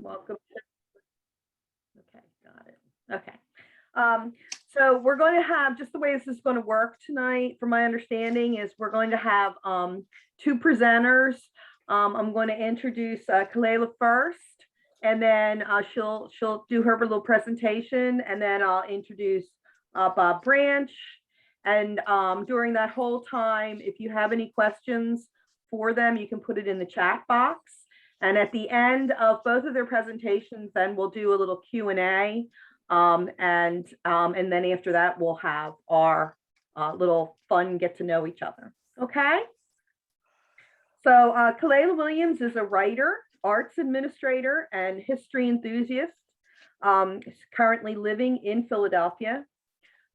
Welcome. Okay, got it. Okay. So we're going to have, just the way this is going to work tonight, from my understanding, is we're going to have two presenters. I'm going to introduce Kalela first, and then she'll do her little presentation, and then I'll introduce Bob Branch. And during that whole time, if you have any questions for them, you can put it in the chat box. And at the end of both of their presentations, then we'll do a little Q&A. And then after that, we'll have our little fun get to know each other. Okay. So Kalela Williams is a writer, arts administrator, and history enthusiast. Is currently living in Philadelphia.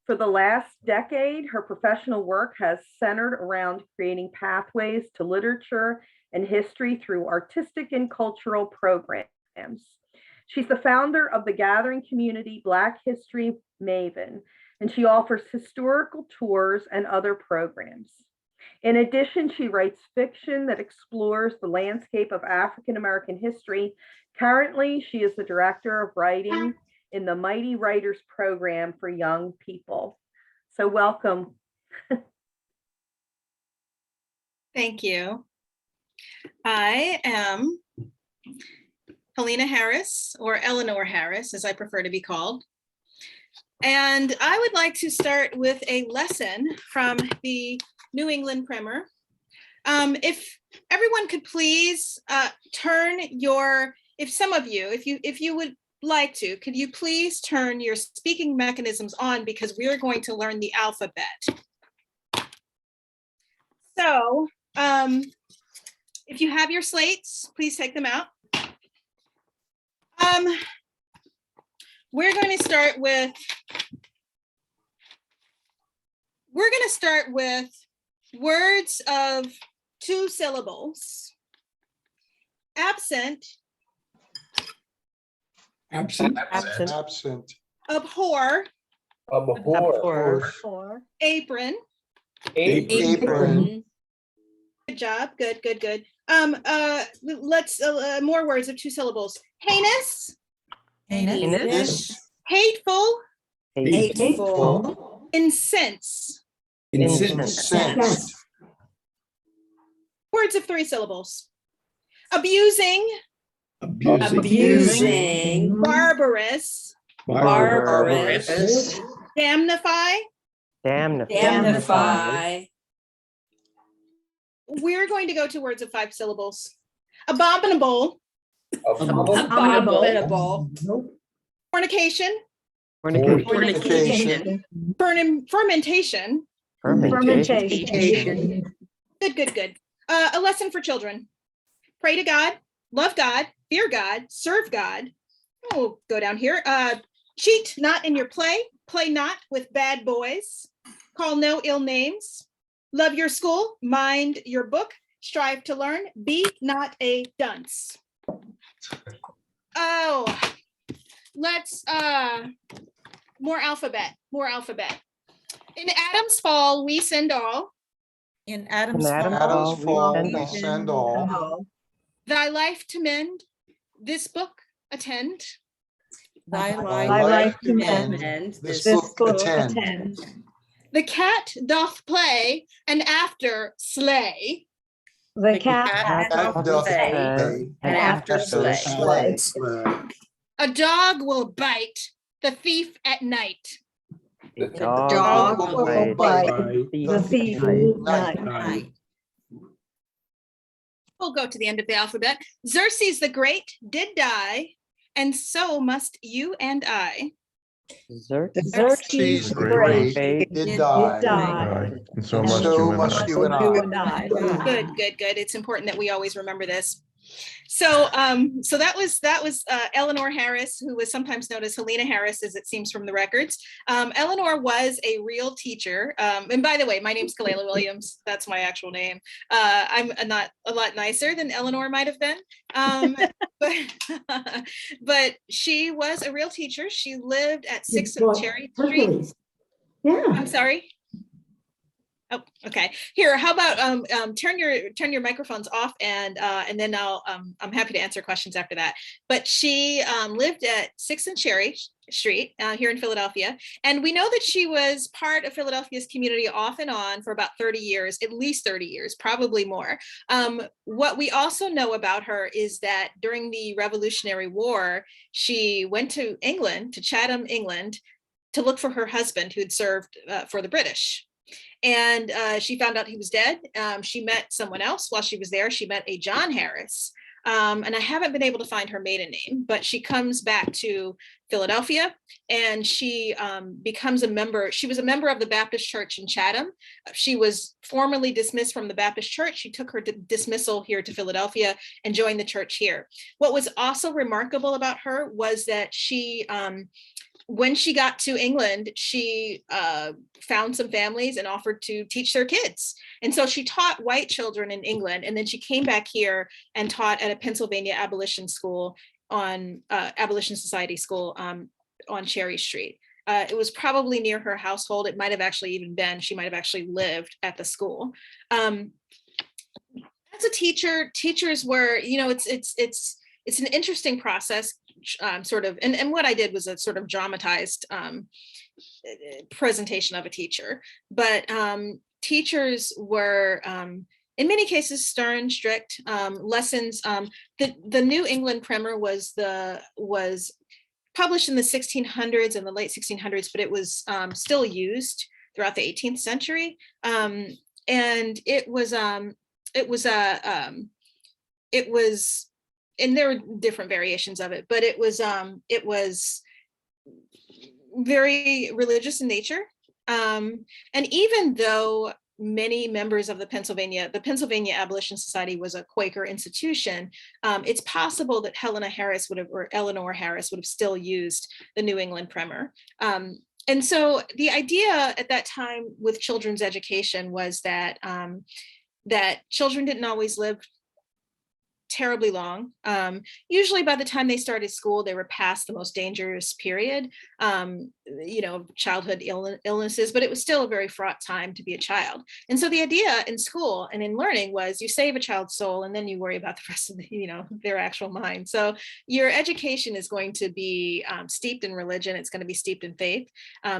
For the last decade, her professional work has centered around creating pathways to literature and history through artistic and cultural programs. She's the founder of the gathering community Black History Maven, and she offers historical tours and other programs. In addition, she writes fiction that explores the landscape of African-American history. Currently, she is the director of writing in the Mighty Writers Program for young people. So welcome. Thank you. I am Helena Harris, or Eleanor Harris, as I prefer to be called. And I would like to start with a lesson from the New England Primer. If everyone could please turn your, if some of you, if you would like to, could you please turn your speaking mechanisms on, because we are going to learn the alphabet. So if you have your slates, please take them out. We're going to start with words of 2 syllables. Absent. Absent. Abhor. Apron. Good job. Good. Let's more words of 2 syllables. Heinous. Hateful. Incense. Words of 3 syllables. Abusing. Barbarous. Damnify. We're going to go to words of 5 syllables. Abominable. Fornication. Fermentation. Good. A lesson for children. Pray to God, love God, fear God, serve God. We'll go down here. Cheat not in your play not with bad boys, call no ill names, love your school, mind your book, strive to learn, be not a dunce. Oh, let's, more alphabet. In Adam's fall, we send all. In Adam's fall, we send all. Thy life to mend, this book attend. Thy life to mend, this book attend. The cat doth play, and after slay. The cat doth play, and after slay. A dog will bite the thief at night. The dog will bite the thief at night. We'll go to the end of the alphabet. Xerxes the Great did die, and so must you and I. Xerxes the Great did die. And so must you and I. Good. It's important that we always remember this. So that was Eleanor Harris, who was sometimes known as Helena Harris, as it seems from the records. Eleanor was a real teacher. And by the way, my name's Kalela Williams. That's my actual name. I'm not a lot nicer than Eleanor might have been. But she was a real teacher. She lived at 6 of Cherry Street. Yeah. I'm sorry. Oh, okay. Here, how about turn your microphones off, and then I'm happy to answer questions after that. But she lived at 6th and Cherry Street here in Philadelphia, and we know that she was part of Philadelphia's community off and on for about 30 years, at least 30 years, probably more. What we also know about her is that during the Revolutionary War, she went to England, to Chatham, England, to look for her husband who had served for the British. And she found out he was dead. She met someone else while she was there. She met a John Harris. And I haven't been able to find her maiden name, but she comes back to Philadelphia, and she becomes a member. She was a member of the Baptist Church in Chatham. She was formally dismissed from the Baptist Church. She took her dismissal here to Philadelphia and joined the church here. What was also remarkable about her was that she, when she got to England, she found some families and offered to teach their kids. And so she taught white children in England, and then she came back here and taught at a Pennsylvania abolition school Abolition Society school on Cherry Street. It was probably near her household. It might have actually even been, she might have actually lived at the school. As a teacher, teachers were, it's an interesting process. Sort of, and what I did was a sort of dramatized presentation of a teacher, but teachers were in many cases stern, strict. Lessons. The New England Primer was published in the 1600s and the late 1600s, but it was still used throughout the 18th century, and it was and there were different variations of it, but it was very religious in nature. And even though many members of the Pennsylvania Abolition Society was a Quaker institution, it's possible that Helena Harris or Eleanor Harris would have still used the New England Primer. And so the idea at that time with children's education was that that children didn't always live terribly long. Usually by the time they started school, they were past the most dangerous period, childhood illnesses, but it was still a very fraught time to be a child. And so the idea in school and in learning was you save a child's soul and then you worry about the rest of their actual mind. So your education is going to be steeped in religion. It's going to be steeped in faith,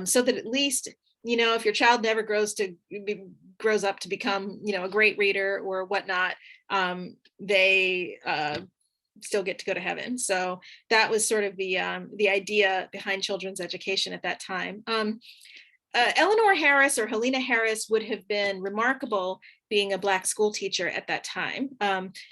so that at least, if your child never grows up to become, a great reader or whatnot, they still get to go to heaven. So that was sort of the idea behind children's education at that time. Eleanor Harris or Helena Harris would have been remarkable being a Black school teacher at that time.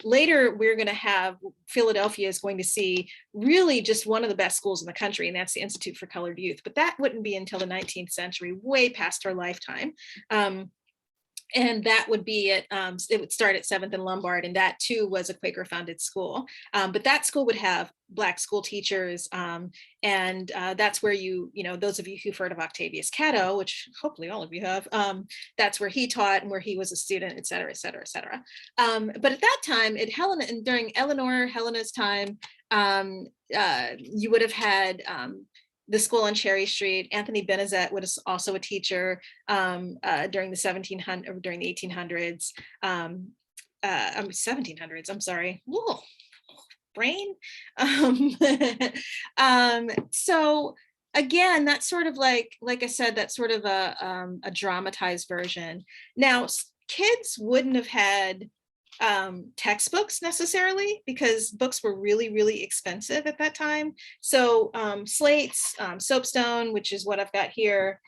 Later, we're going to have, Philadelphia is going to see really just one of the best schools in the country, and that's the Institute for Colored Youth. But that wouldn't be until the 19th century, way past her lifetime. And that would be it would start at 7th and Lombard, and that too was a Quaker founded school. But that school would have Black school teachers, and that's where those of you who've heard of Octavius Catto, which hopefully all of you have, that's where he taught and where he was a student, et cetera, et cetera, et cetera. But at that time, during Helena's time, you would have had the school on Cherry Street. Anthony Benezet was also a teacher during the 1800s. 1700s. I'm sorry. Whoa, brain. So again, that's sort of like I said, that's sort of a dramatized version. Now, kids wouldn't have had textbooks necessarily, because books were really, really expensive at that time. So slates, soapstone, which is what I've got here,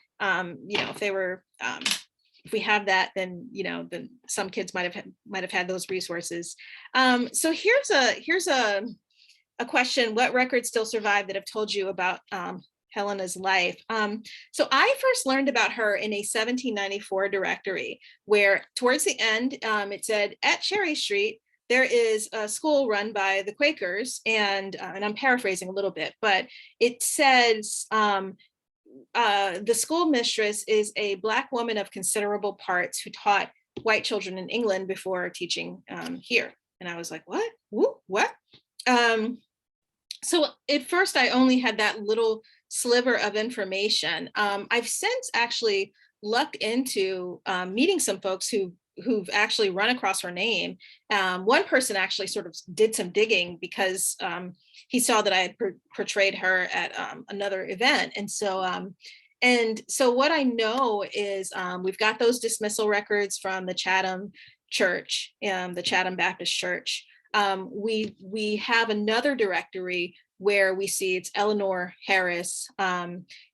if we have that, then then some kids might have had those resources. So here's a question: what records still survive that have told you about Helena's life? So I first learned about her in a 1794 directory, where towards the end it said, at Cherry Street there is a school run by the Quakers, and I'm paraphrasing a little bit, but it says the school mistress is a Black woman of considerable parts who taught white children in England before teaching here. And I was like, what? Woo, what? So at first I only had that little sliver of information. I've since actually lucked into meeting some folks who've actually run across her name. One person actually sort of did some digging because he saw that I had portrayed her at another event. And so what I know is we've got those dismissal records from the Chatham Church, the Chatham Baptist Church. We have another directory where we see it's Eleanor Harris,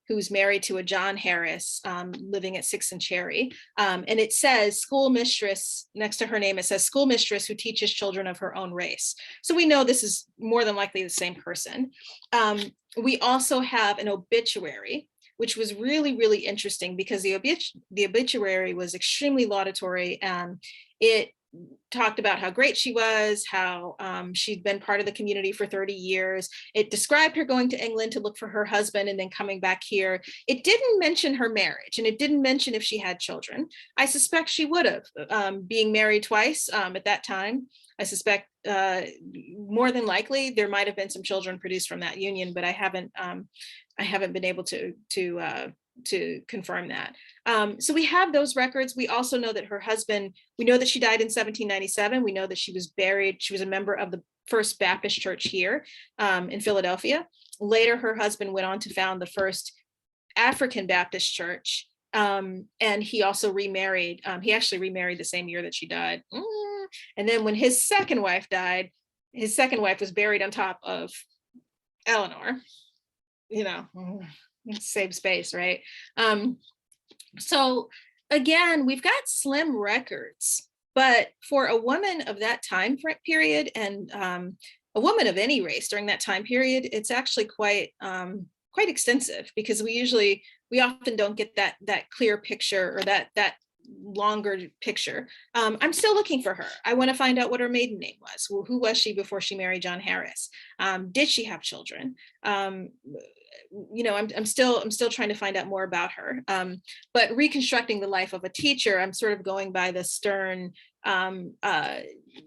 who's married to a John Harris, living at 6th and Cherry. And it says school mistress, next to her name, it says school mistress who teaches children of her own race. So we know this is more than likely the same person. We also have an obituary, which was really, really interesting because the obituary was extremely laudatory. It talked about how great she was, how she'd been part of the community for 30 years. It described her going to England to look for her husband and then coming back here. It didn't mention her marriage, and it didn't mention if she had children. I suspect she would have, being married twice at that time. I suspect more than likely there might have been some children produced from that union, but I haven't been able to confirm that. So we have those records. We also know that her husband, we know that she died in 1797. We know that she was buried. She was a member of the First Baptist Church here in Philadelphia. Later, her husband went on to found the First African Baptist Church. And he also remarried. He actually remarried the same year that she died. And then when his second wife died, his second wife was buried on top of Eleanor, save space, right? So again, we've got slim records, but for a woman of that time period and a woman of any race during that time period, it's actually quite extensive because we often don't get that clear picture or that longer picture. I'm still looking for her. I want to find out what her maiden name was. Well, who was she before she married John Harris? Did she have children? I'm still trying to find out more about her. But reconstructing the life of a teacher, I'm sort of going by the stern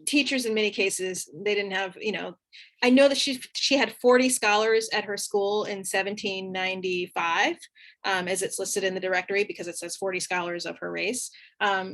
teachers. In many cases, they didn't have, I know that she had 40 scholars at her school in 1795, as it's listed in the directory because it says 40 scholars of her race.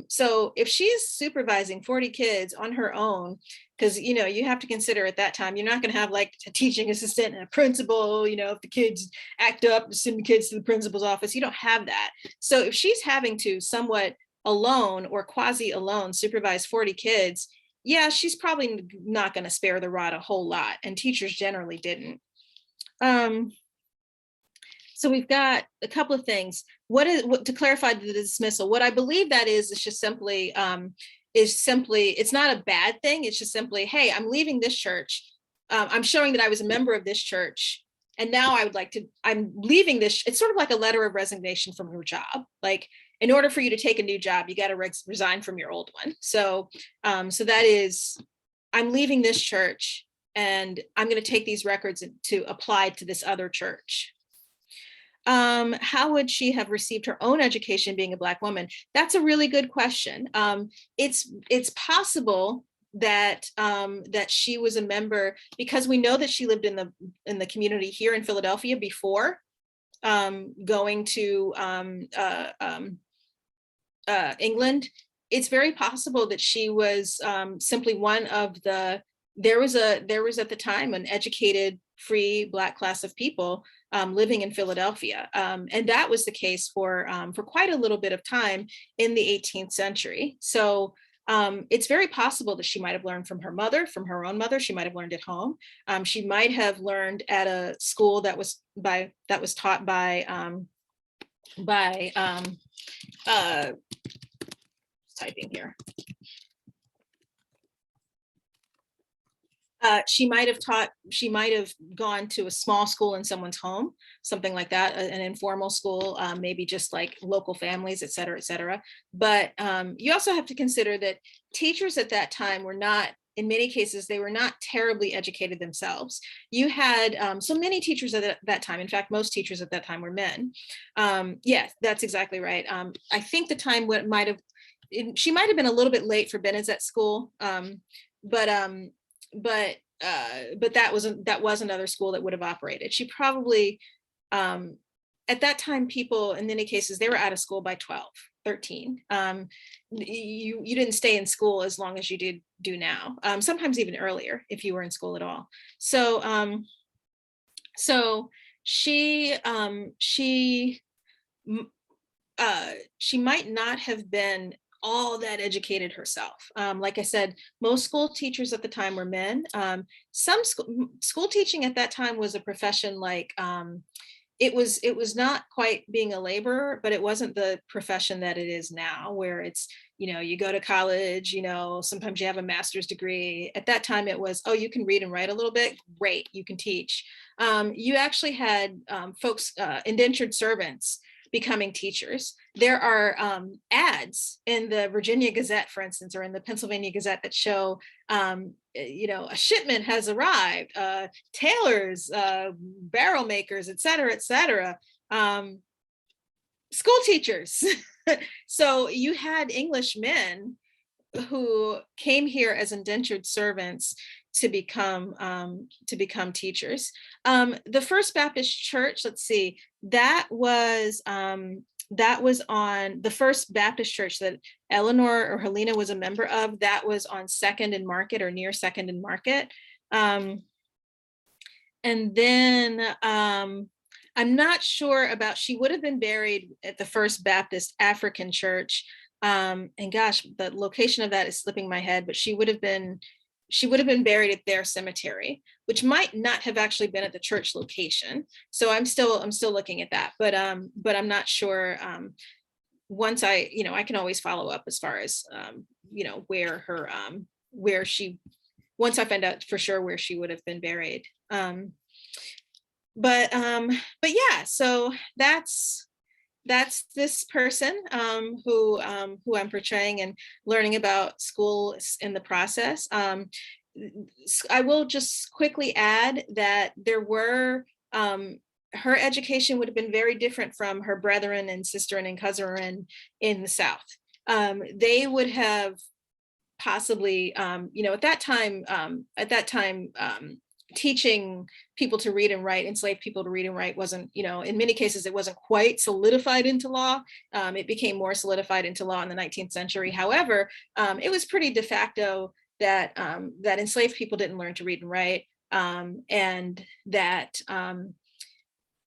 So if she's supervising 40 kids on her own, because you have to consider at that time, you're not going to have like a teaching assistant and a principal, if the kids act up, send the kids to the principal's office, you don't have that. So if she's having to somewhat alone or quasi alone supervise 40 kids, yeah, she's probably not going to spare the rod a whole lot, and teachers generally didn't. So we've got a couple of things. To clarify the dismissal, what I believe that is just simply, it's not a bad thing. It's just simply, hey, I'm leaving this church. I'm showing that I was a member of this church, and now I'm leaving this. It's sort of like a letter of resignation from your job. Like, in order for you to take a new job, you got to resign from your old one. So that is, I'm leaving this church and I'm going to take these records to apply to this other church. How would she have received her own education being a Black woman? That's a really good question. It's possible that she was a member, because we know that she lived in the community here in Philadelphia before going to England. It's very possible that she was simply one of there was at the time an educated, free Black class of people living in Philadelphia. And that was the case for quite a little bit of time in the 18th century. So it's very possible that she might have learned from her own mother. She might have learned at home. She might have learned at a school that was taught by typing here. She might have gone to a small school in someone's home, something like that, an informal school, maybe just like local families, et cetera, et cetera. But you also have to consider that teachers at that time were not, in many cases, they were not terribly educated themselves. You had so many teachers at that time. In fact, most teachers at that time were men. Yes, that's exactly right. I think the time she might have been a little bit late for Benezet school, but that was another school that would have operated. She probably at that time, people, in many cases, they were out of school by 12, 13. You didn't stay in school as long as you do now, sometimes even earlier if you were in school at all. So, so she might not have been all that educated herself. Like I said, most school teachers at the time were men. Some school teaching at that time was a profession like, it was not quite being a laborer, but it wasn't the profession that it is now, where it's, you go to college, sometimes you have a master's degree. At that time it was, oh, you can read and write a little bit, great, you can teach. You actually had folks, indentured servants, becoming teachers. There are ads in the Virginia Gazette, for instance, or in the Pennsylvania Gazette that show, a shipment has arrived, tailors, barrel makers, et cetera, school teachers. So you had English men who came here as indentured servants to become teachers. The First Baptist Church, let's see, that was on the First Baptist Church that Eleanor or Helena was a member of. That was on 2nd and Market, or near 2nd and Market. And then I'm not sure about, she would have been buried at the First Baptist African Church. And gosh, the location of that is slipping my head, but she would have been buried at their cemetery, which might not have actually been at the church location. So I'm still looking at that, but I'm not sure. Once I can always follow up as far as where her once I find out for sure where she would have been buried. But yeah, so that's this person who I'm portraying and learning about school in the process. I will just quickly add that there were, her education would have been very different from her brethren and sister and cousin in the South. They would have possibly, at that time, teaching people to read and write, enslaved people to read and write wasn't, in many cases, it wasn't quite solidified into law. It became more solidified into law in the 19th century. However, it was pretty de facto that enslaved people didn't learn to read and write, and that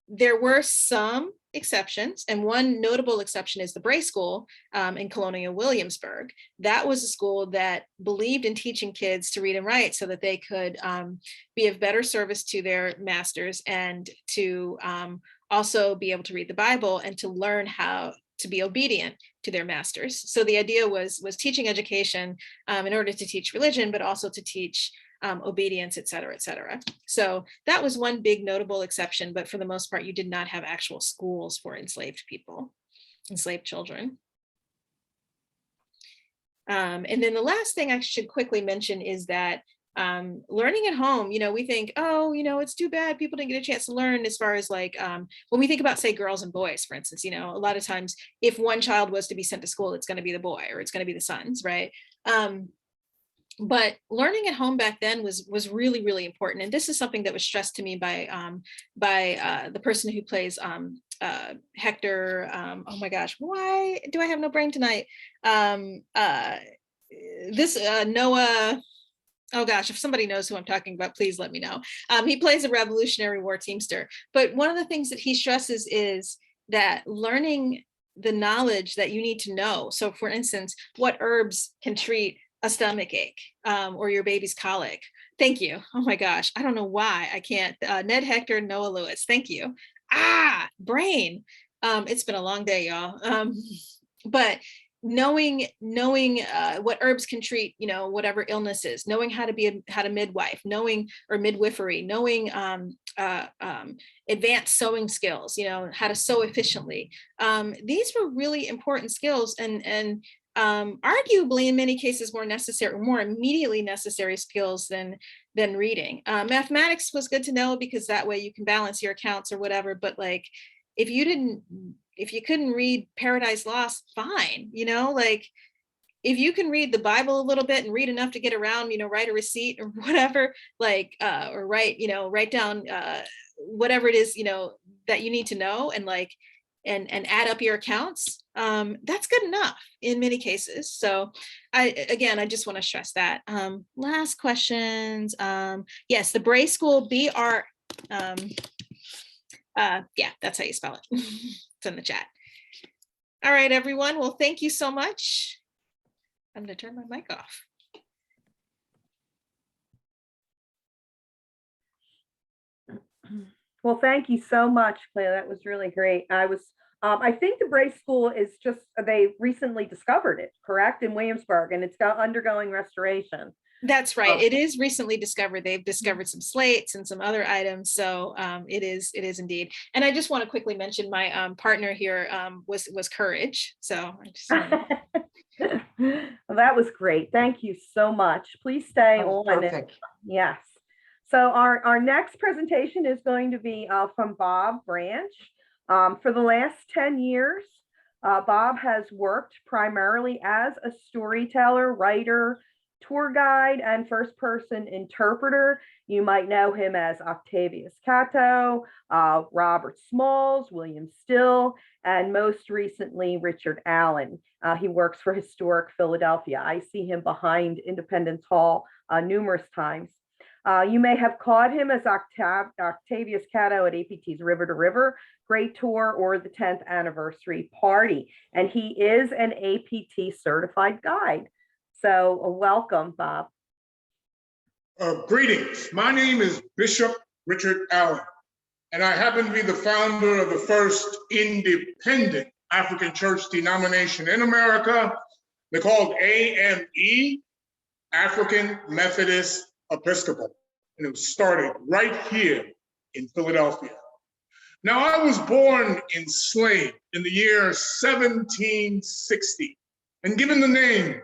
there were some exceptions, and one notable exception is the Bray School in colonial Williamsburg. That was a school that believed in teaching kids to read and write so that they could be of better service to their masters, and to also be able to read the Bible and to learn how to be obedient to their masters. So the idea was teaching education in order to teach religion, but also to teach obedience, et cetera, et cetera. So that was one big notable exception, but for the most part, you did not have actual schools for enslaved people, enslaved children. And then the last thing I should quickly mention is that learning at home, we think, oh, it's too bad people didn't get a chance to learn, as far as like, when we think about, say, girls and boys, for instance, a lot of times if one child was to be sent to school, it's going to be the boy, or it's going to be the sons, right? But learning at home back then was really, really important. And this is something that was stressed to me by the person who plays Hector. Oh my gosh, why do I have no brain tonight? Noah. Oh gosh, if somebody knows who I'm talking about, please let me know. He plays a Revolutionary War Teamster. But one of the things that he stresses is that learning the knowledge that you need to know. So for instance, what herbs can treat a stomach ache or your baby's colic. Thank you. Oh my gosh, I don't know why I can't. Ned Hector, Noah Lewis, thank you. Brain. It's been a long day, y'all. But knowing what herbs can treat, whatever illnesses, knowing how to midwife, knowing, or midwifery, knowing advanced sewing skills, how to sew efficiently. These were really important skills, and arguably in many cases more immediately necessary skills than reading. Mathematics was good to know because that way you can balance your accounts or whatever, but like if you couldn't read Paradise Lost, fine, like if you can read the Bible a little bit and read enough to get around, write a receipt or whatever, like or write down whatever it is, that you need to know and and add up your accounts, that's good enough in many cases. So I just want to stress that. Last questions. Yes, the Bray School, BR, yeah, that's how you spell it. It's in the chat. All right, everyone. Well, thank you so much. I'm going to turn my mic off. Well, thank you so much, Claire. That was really great. I think the Bray School is just, they recently discovered it, correct, in Williamsburg, and it's undergoing restoration. That's right. It is recently discovered. They've discovered some slates and some other items. So it is indeed. And I just want to quickly mention my partner here was Courage. So I just Well, that was great. Thank you so much. Please stay on. Perfect. Yes. So our next presentation is going to be from Bob Branch. For the last 10 years, Bob has worked primarily as a storyteller, writer, tour guide, and first-person interpreter. You might know him as Octavius Catto, Robert Smalls, William Still, and most recently, Richard Allen. He works for Historic Philadelphia. I see him behind Independence Hall numerous times. You may have caught him as Octavius Catto at APT's River to River Great Tour or the 10th anniversary party. And he is an APT certified guide. So welcome, Bob. Greetings. My name is Bishop Richard Allen, and I happen to be the founder of the first independent African church denomination in America. They're called AME, African Methodist Episcopal, and it was started right here in Philadelphia. Now, I was born enslaved in the year 1760 and given the name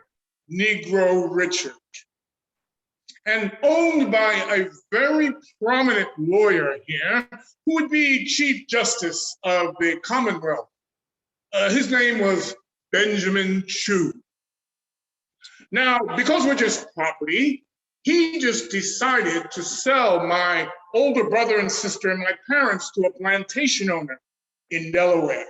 Negro Richard, and owned by a very prominent lawyer here who would be Chief Justice of the Commonwealth. His name was Benjamin Chew. Now, because we're just property, he just decided to sell my older brother and sister and my parents to a plantation owner in Delaware.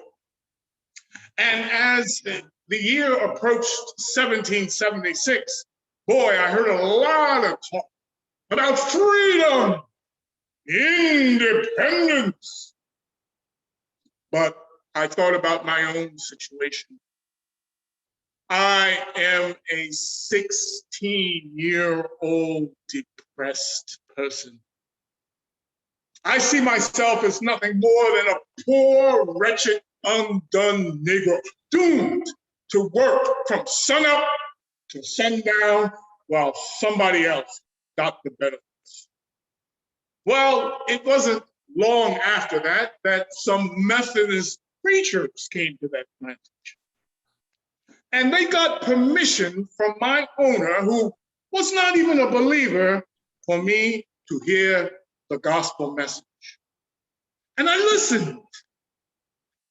And as the year approached 1776, boy, I heard a lot of talk about freedom, independence. But I thought about my own situation. I am a 16-year-old depressed person. I see myself as nothing more than a poor, wretched, undone Negro, doomed to work from sunup to sundown while somebody else got the benefits. Well, it wasn't long after that that some Methodist preachers came to that plantation. And they got permission from my owner, who was not even a believer, for me to hear the gospel message. And I listened.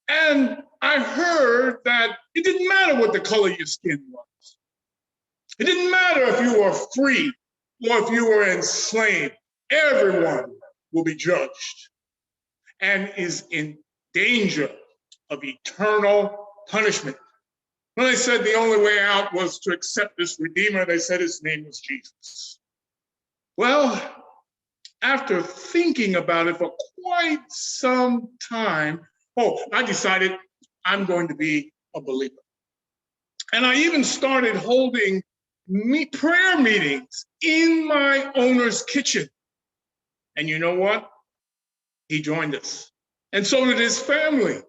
And I heard that it didn't matter what the color of your skin was. It didn't matter if you were free or if you were enslaved. Everyone will be judged and is in danger of eternal punishment. When they said the only way out was to accept this Redeemer, they said his name was Jesus. Well, after thinking about it for quite some time, I decided I'm going to be a believer. And I even started holding prayer meetings in my owner's kitchen. And you know what? He joined us. And so did his family.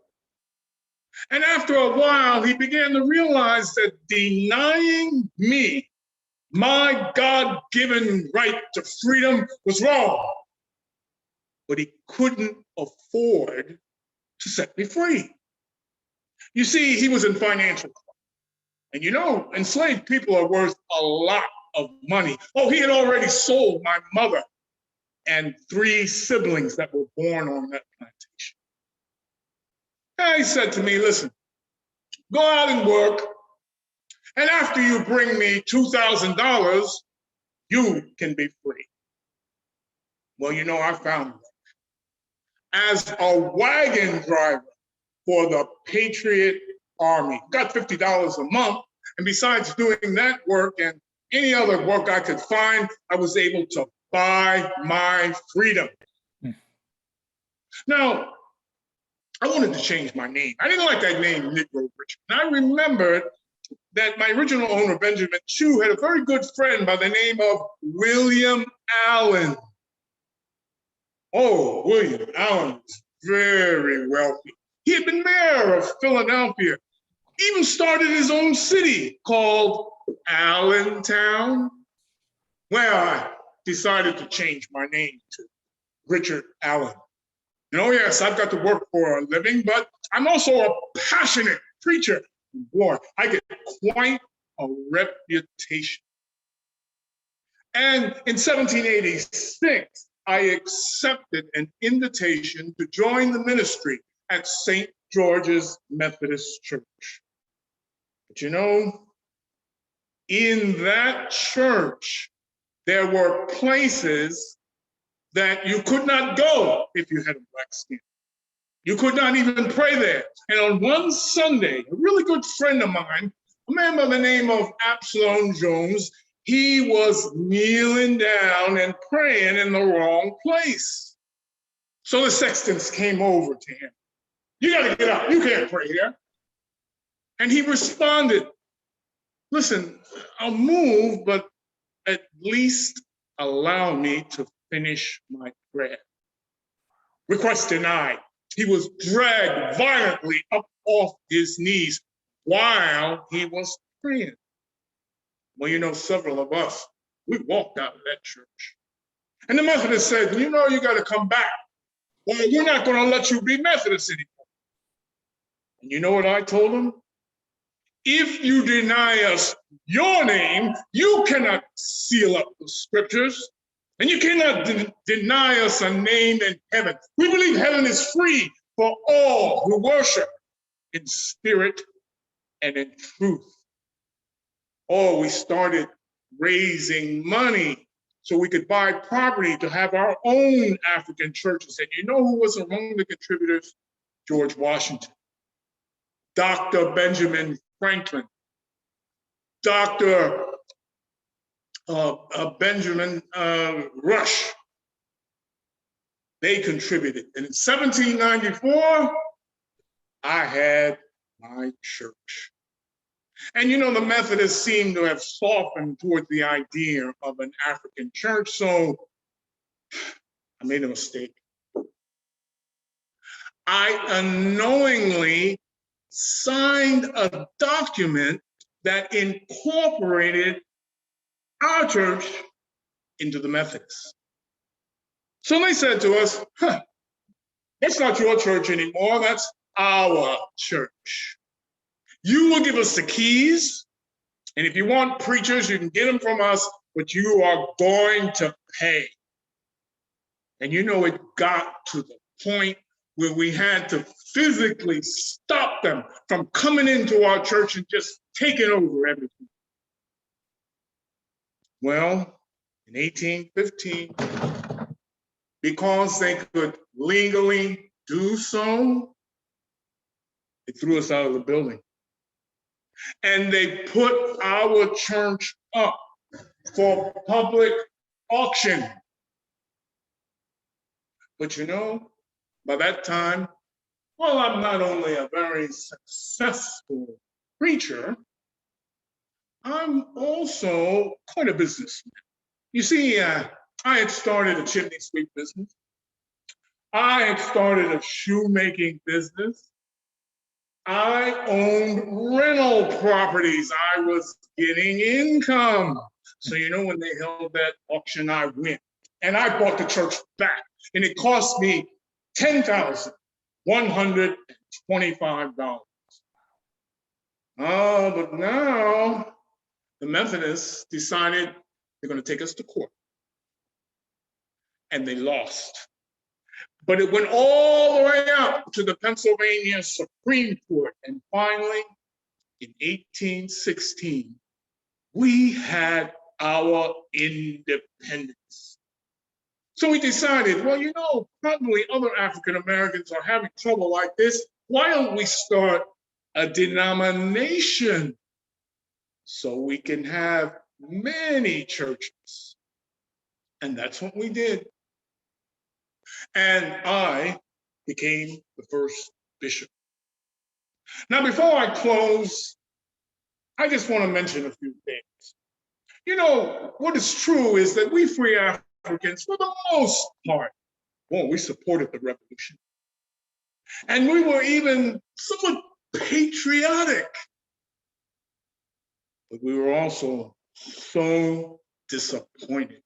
And after a while, he began to realize that denying me my God-given right to freedom was wrong. But he couldn't afford to set me free. You see, he was in financial trouble. And you know, enslaved people are worth a lot of money. He had already sold my mother and 3 siblings that were born on that plantation. And he said to me, listen, go out and work. And after you bring me $2,000, you can be free. Well, you know, I found work. as a wagon driver for the Patriot Army. Got $50 a month. And besides doing that work and any other work I could find, I was able to buy my freedom. Now, I wanted to change my name. I didn't like that name, Negro Richard. And I remembered that my original owner, Benjamin Chew, had a very good friend by the name of William Allen. Oh, William Allen was very wealthy. He had been mayor of Philadelphia, even started his own city called Allentown. Well, I decided to change my name to Richard Allen. And oh yes, I've got to work for a living, but I'm also a passionate preacher. Boy, I get quite a reputation. And in 1786, I accepted an invitation to join the ministry at St. George's Methodist Church. But you know, in that church, there were places that you could not go if you had a black skin. You could not even pray there. And on one Sunday, a really good friend of mine, a man by the name of Absalom Jones, he was kneeling down and praying in the wrong place. So the sextons came over to him. You gotta get up, you can't pray here. And he responded, listen, I'll move, but at least allow me to finish my prayer. Request denied. He was dragged violently up off his knees while he was praying. Well, you know, several of us, we walked out of that church. And the Methodist said, you know, you got to come back. Well, we're not going to let you be Methodist anymore. And you know what I told him? If you deny us your name, you cannot seal up the scriptures. And you cannot deny us a name in heaven. We believe heaven is free for all who worship in spirit and in truth. Oh, we started raising money so we could buy property to have our own African churches. And you know who was among the contributors? George Washington, Dr. Benjamin Franklin, Dr. Benjamin Rush. They contributed. And in 1794, I had my church. And you know, the Methodists seem to have softened toward the idea of an African church, so I made a mistake. I unknowingly signed a document that incorporated our church into the Methodists. So they said to us, that's not your church anymore, that's our church. You will give us the keys, and if you want preachers, you can get them from us, but you are going to pay. And you know, it got to the point where we had to physically stop them from coming into our church and just taking over everything. Well, in 1815, because they could legally do so, they threw us out of the building. And they put our church up for public auction. But you know, by that time, well, I'm not only a very successful preacher, I'm also quite a businessman. You see, I had started a chimney sweep business. I had started a shoemaking business. I owned rental properties. I was getting income. So, you know, when they held that auction, I went. And I bought the church back. And it cost me $10,125. Oh, but now the Methodists decided they're going to take us to court. And they lost. But it went all the way up to the Pennsylvania Supreme Court. And finally, in 1816, we had our independence. So we decided, well, you know, probably other African Americans are having trouble like this. Why don't we start a denomination so we can have many churches? And that's what we did. And I became the first bishop. Now, before I close, I just want to mention a few things. You know, what is true is that we free Africans, for the most part, well, we supported the revolution. And we were even somewhat patriotic. But we were also so disappointed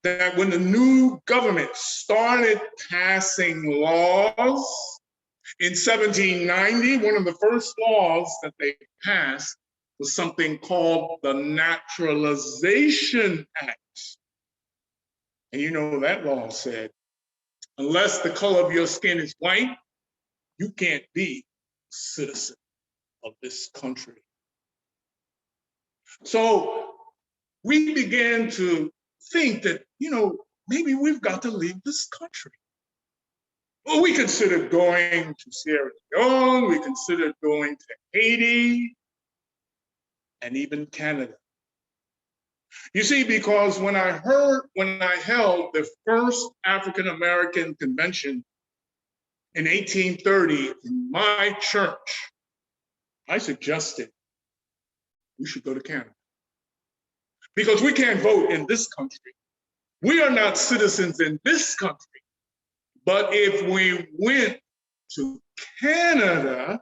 that when the new government started passing laws in 1790, one of the first laws that they passed was something called the Naturalization Act. And you know, that law said, unless the color of your skin is white, you can't be a citizen of this country. So we began to think that, you know, maybe we've got to leave this country. Well, we considered going to Sierra Leone, we considered going to Haiti, and even Canada. You see, because when I held the first African-American convention in 1830 in my church, I suggested we should go to Canada. Because we can't vote in this country. We are not citizens in this country. But if we went to Canada,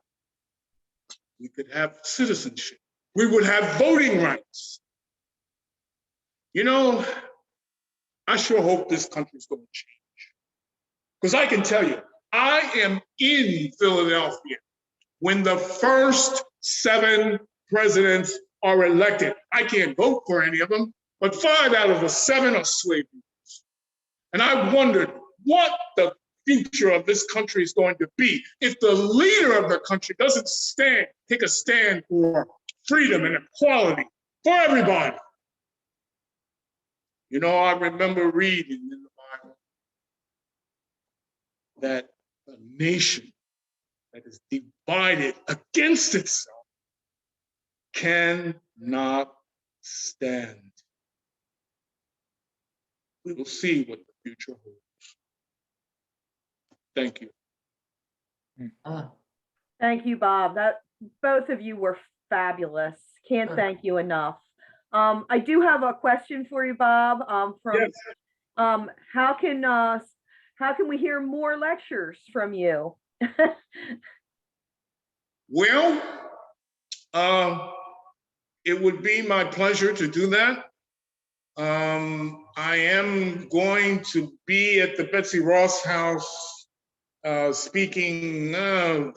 we could have citizenship. We would have voting rights. You know, I sure hope this country's going to change. Because I can tell you, I am in Philadelphia when the first 7 presidents are elected. I can't vote for any of them, but 5 out of the 7 are slave owners. And I wondered what the future of this country is going to be if the leader of the country doesn't take a stand for freedom and equality for everybody. You know, I remember reading in the Bible that a nation that is divided against itself cannot stand. We will see what the future holds. Thank you. Thank you, Bob. Both of you were fabulous. Can't thank you enough. I do have a question for you, Bob. Yes. How can we hear more lectures from you? Well, it would be my pleasure to do that. I am going to be at the Betsy Ross House speaking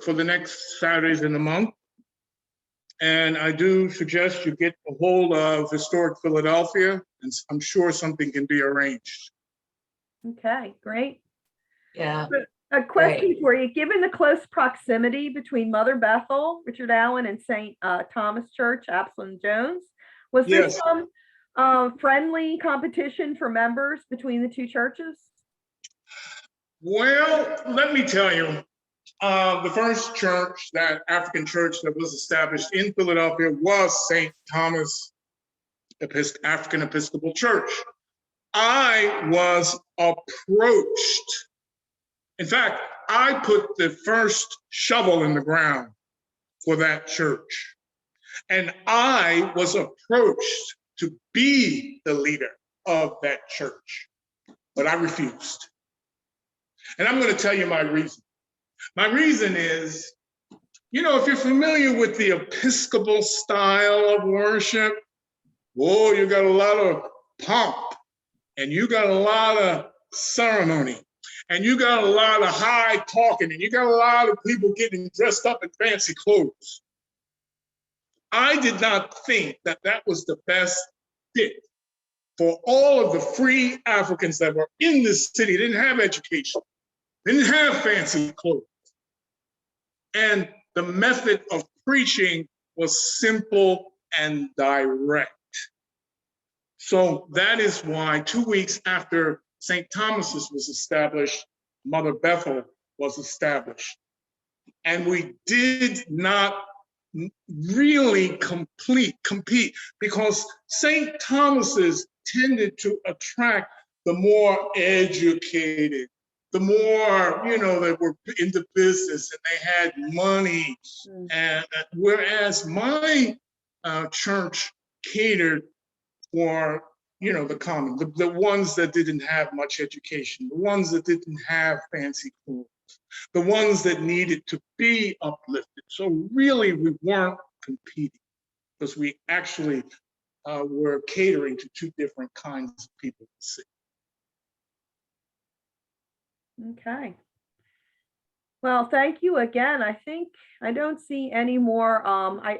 for the next Saturdays in the month. And I do suggest you get a hold of Historic Philadelphia, and I'm sure something can be arranged. Okay, great. Yeah. A question for you. Given the close proximity between Mother Bethel, Richard Allen, and St. Thomas Church, Absalom Jones, was this some friendly competition for members between the two churches? Well, let me tell you, the first church, that African church that was established in Philadelphia, was St. Thomas African Episcopal Church. I was approached. In fact, I put the first shovel in the ground for that church. And I was approached to be the leader of that church, but I refused. And I'm going to tell you my reason. My reason is, you know, if you're familiar with the Episcopal style of worship, whoa, you got a lot of pomp, and you got a lot of ceremony, and you got a lot of high talking, and you got a lot of people getting dressed up in fancy clothes. I did not think that that was the best fit for all of the free Africans that were in this city. Didn't have education, didn't have fancy clothes. And the method of preaching was simple and direct. So that is why 2 weeks after St. Thomas's was established, Mother Bethel was established. And we did not really compete because St. Thomas's tended to attract the more educated, the more, that were into business and they had money. And whereas my church catered for, the common, the ones that didn't have much education, the ones that didn't have fancy clothes, the ones that needed to be uplifted. So really we weren't competing because we actually were catering to two different kinds of people to see. Okay. Well, thank you again. I think I don't see any more.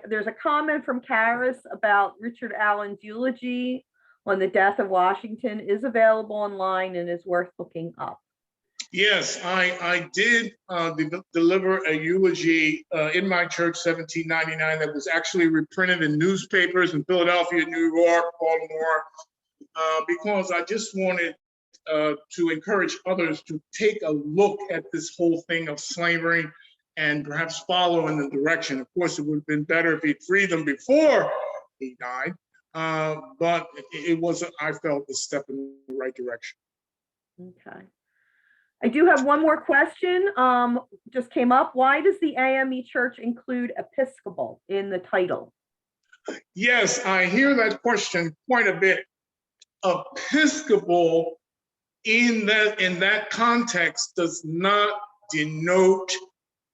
There's a comment from Karis about Richard Allen's eulogy on the death of Washington is available online and is worth looking up. Yes, I did deliver a eulogy in my church, 1799, that was actually reprinted in newspapers in Philadelphia, New York, Baltimore, because I just wanted to encourage others to take a look at this whole thing of slavery and perhaps follow in the direction. Of course, it would have been better if he'd freed them before he died, but it was, I felt, a step in the right direction. Okay. I do have one more question. Just came up. Why does the AME Church include Episcopal in the title? Yes, I hear that question quite a bit. Episcopal in that context does not denote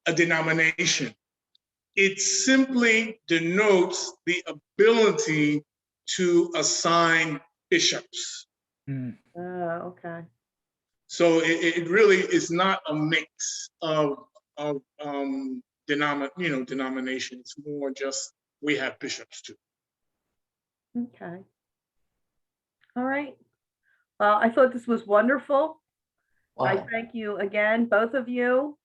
a denomination. It simply denotes the ability to assign bishops. Oh, okay. So it really is not a mix of denomination. It's more just we have bishops too. Okay. All right. Well, I thought this was wonderful. Wow. I thank you again, both of you.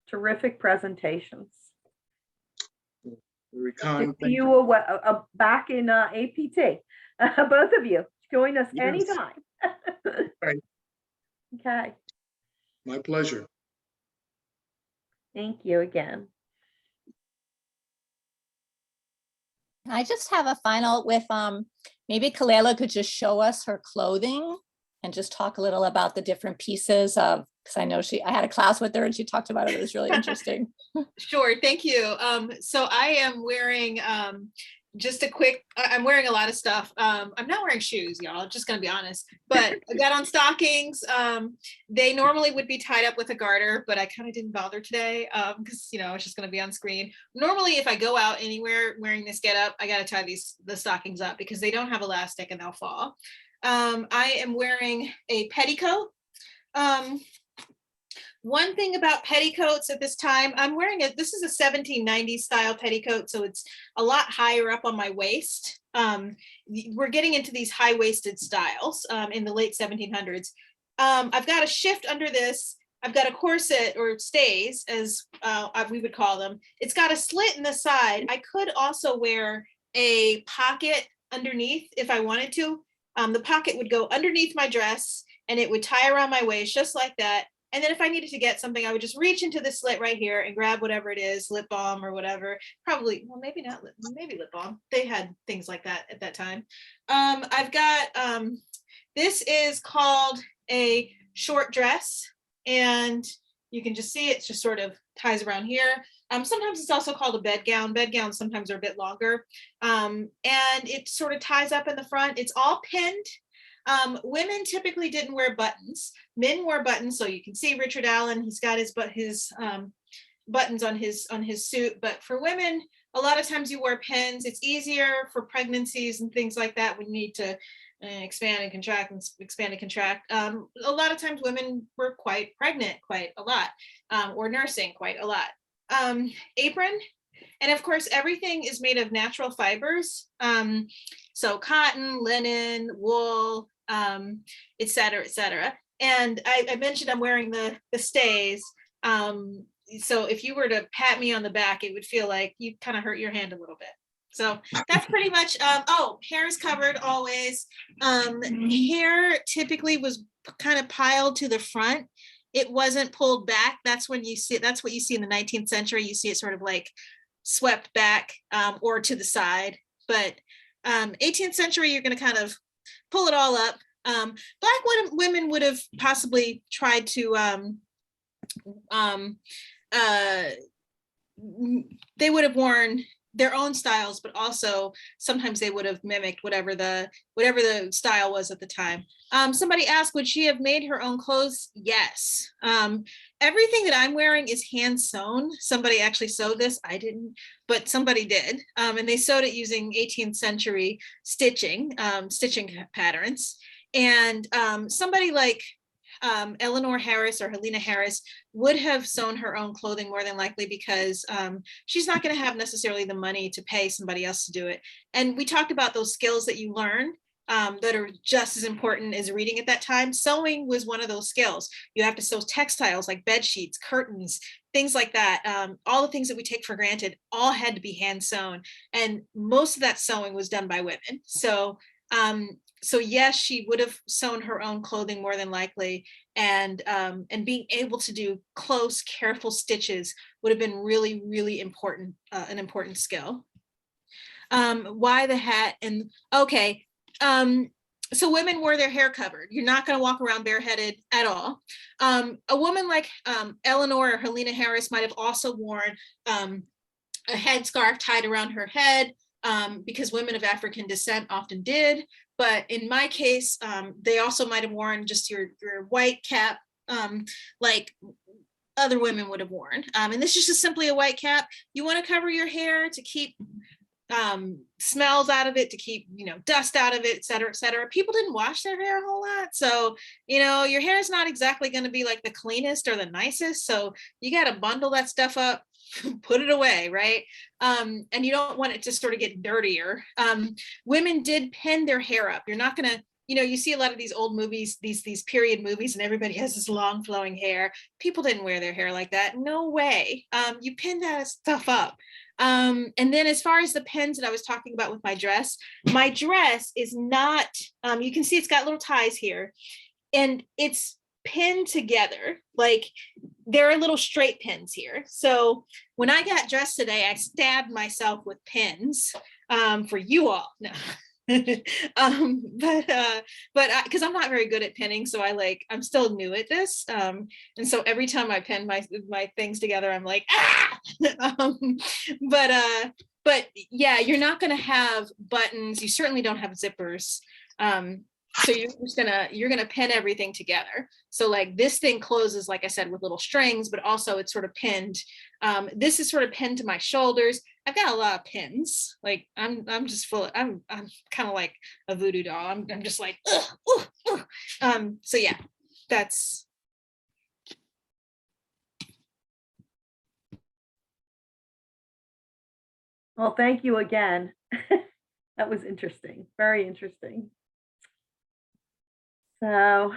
Terrific presentations. Very kind. See you back in APT. Both of you. Join us Yes. anytime. Right. Okay. My pleasure. Thank you again. I just have a final with maybe Kalela could just show us her clothing and just talk a little about the different pieces of, because I know I had a class with her and she talked about it. It was really interesting. Sure, thank you. So I am wearing just a quick, I'm wearing a lot of stuff. I'm not wearing shoes, y'all, just gonna be honest, but I got on stockings. They normally would be tied up with a garter, but I kind of didn't bother today because, it's just gonna be on screen. Normally, if I go out anywhere wearing this getup, I gotta tie the stockings up because they don't have elastic and they'll fall. I am wearing a petticoat. One thing about petticoats at this time, I'm wearing this is a 1790s style petticoat, so it's a lot higher up on my waist. We're getting into these high-waisted styles in the late 1700s. I've got a shift under this. I've got a corset or stays, as we would call them. It's got a slit in the side. I could also wear a pocket underneath if I wanted to. The pocket would go underneath my dress and it would tie around my waist just like that. And then if I needed to get something, I would just reach into the slit right here and grab whatever it is, lip balm or whatever. Probably, well, maybe not, maybe lip balm. They had things like that at that time. I've got, this is called a short dress. And you can just see it just sort of ties around here. Sometimes it's also called a bedgown. Bedgowns sometimes are a bit longer. And it sort of ties up in the front. It's all pinned. Women typically didn't wear buttons. Men wore buttons, so you can see Richard Allen. He's got his buttons on his suit. But for women, a lot of times you wear pins. It's easier for pregnancies and things like that. We need to expand and contract and expand and contract. A lot of times women were quite pregnant quite a lot, or nursing quite a lot. Apron. And of course, everything is made of natural fibers. So cotton, linen, wool, et cetera, et cetera. And I mentioned I'm wearing the stays. So if you were to pat me on the back, it would feel like you kind of hurt your hand a little bit. So that's pretty much, oh, hair is covered always. Hair typically was kind of piled to the front. It wasn't pulled back. That's when you see, that's what you see in the 19th century. You see it sort of like swept back or to the side. But 18th century, you're going to kind of pull it all up. Black women would have possibly tried to, they would have worn their own styles, but also sometimes they would have mimicked whatever the style was at the time. Somebody asked, would she have made her own clothes? Yes. Everything that I'm wearing is hand sewn. Somebody actually sewed this. I didn't, but somebody did. And they sewed it using 18th century stitching patterns. And somebody like Eleanor Harris or Helena Harris would have sewn her own clothing more than likely, because she's not going to have necessarily the money to pay somebody else to do it. And we talked about those skills that you learn that are just as important as reading at that time. Sewing was one of those skills. You have to sew textiles like bed sheets, curtains, things like that. All the things that we take for granted all had to be hand sewn. And most of that sewing was done by women. So yes, she would have sewn her own clothing more than likely, and being able to do close, careful stitches would have been really, really important, an important skill. Why the hat? And okay, so women wore their hair covered. You're not going to walk around bareheaded at all. A woman like Eleanor or Helena Harris might have also worn a headscarf tied around her head, because women of African descent often did. But in my case, they also might have worn just your white cap, like other women would have worn. And this is just simply a white cap. You want to cover your hair to keep smells out of it, to keep, dust out of it, et cetera, et cetera. People didn't wash their hair a whole lot. So, your hair is not exactly going to be like the cleanest or the nicest. So you got to bundle that stuff up, put it away, right? And you don't want it to sort of get dirtier. Women did pin their hair up. You're not going to, you see a lot of these old movies, these period movies, and everybody has this long flowing hair. People didn't wear their hair like that. No way. You pin that stuff up. And then as far as the pins that I was talking about with my dress is not, you can see it's got little ties here, and it's pinned together. Like there are little straight pins here. So when I got dressed today, I stabbed myself with pins for you all. No. But because I'm not very good at pinning, so I'm still new at this, and so every time I pin my things together, I'm like, ah! But yeah, you're not going to have buttons. You certainly don't have zippers. So you're gonna pin everything together. So like this thing closes, like I said, with little strings, but also it's sort of pinned. This is sort of pinned to my shoulders. I've got a lot of pins. Like I'm just full of, I'm kind of like a voodoo doll. I'm just like, ugh, ugh, ugh. So yeah, that's. Well, thank you again. That was interesting, very interesting. So,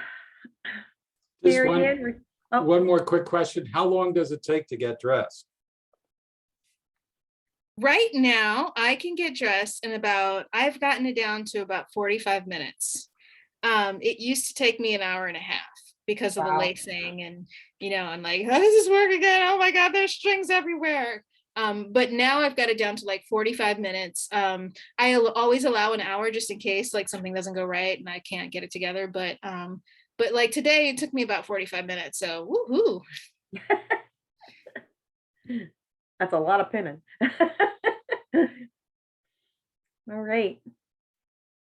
Just one more quick question. How long does it take to get dressed? Right now, I can get dressed in I've gotten it down to about 45 minutes. It used to take me an hour and a half because of the lacing, and I'm like, how does this work again? Oh my God, there's strings everywhere. But now I've got it down to like 45 minutes. I always allow an hour just in case like something doesn't go right and I can't get it together. But like today it took me about 45 minutes. So woohoo. That's a lot of pinning. All right.